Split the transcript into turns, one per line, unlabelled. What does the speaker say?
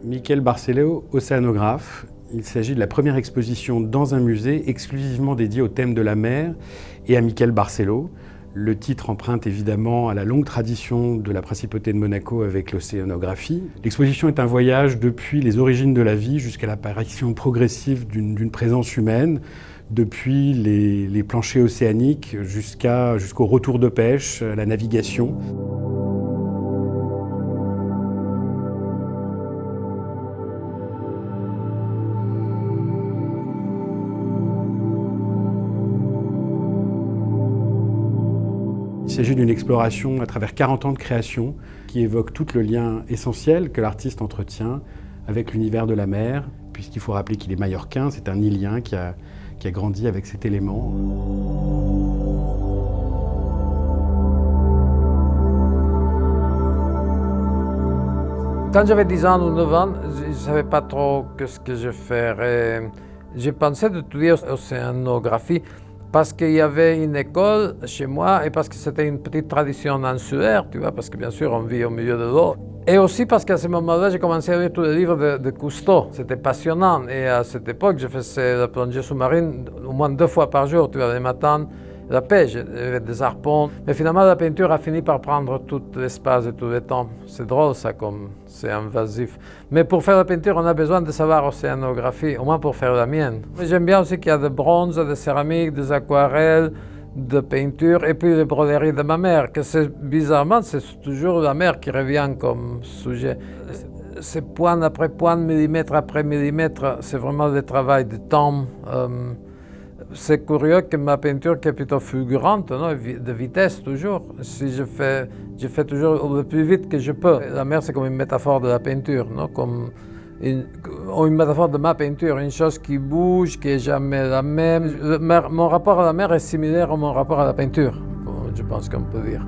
Michael Barcelo, océanographe. Il s'agit de la première exposition dans un musée exclusivement dédiée au thème de la mer et à Michael Barcelo. Le titre emprunte évidemment à la longue tradition de la principauté de Monaco avec l'océanographie. L'exposition est un voyage depuis les origines de la vie jusqu'à l'apparition progressive d'une présence humaine, depuis les planchers océaniques jusqu'au retour de pêche, la navigation. Il s'agit d'une exploration à travers 40 ans de création qui évoque tout le lien essentiel que l'artiste entretient avec l'univers de la mer, puisqu'il faut rappeler qu'il est mallorquin, c'est un îlien qui a grandi avec cet élément.
Quand j'avais 10 ans ou 9 ans, je ne savais pas trop ce que je ferais. J'ai pensé d'étudier océanographie parce qu'il y avait une école chez moi et parce que c'était une petite tradition insulaire, tu vois, parce que bien sûr on vit au milieu de l'eau. Et aussi parce qu'à ce moment-là, j'ai commencé à lire tous les livres de Cousteau. C'était passionnant. Et à cette époque, je faisais la plongée sous-marine au moins 2 fois par jour, tu vois, le matin, la pêche, avec des harpons. Mais finalement, la peinture a fini par prendre tout l'espace et tout le temps. C'est drôle, ça, comme c'est invasif. Mais pour faire la peinture, on a besoin de savoir océanographie, au moins pour faire la mienne. J'aime bien aussi qu'il y a des bronzes, des céramiques, des aquarelles, de peinture, et puis les broderies de ma mère, que bizarrement, c'est toujours la mer qui revient comme sujet. C'est point après point, millimètre après millimètre, c'est vraiment le travail de temps. C'est curieux que ma peinture, qui est plutôt fulgurante, non, de vitesse toujours, si je fais toujours le plus vite que je peux. La mer, c'est comme une métaphore de la peinture, non, comme une métaphore de ma peinture, une chose qui bouge, qui n'est jamais la même. Mon rapport à la mer est similaire à mon rapport à la peinture, je pense qu'on peut dire.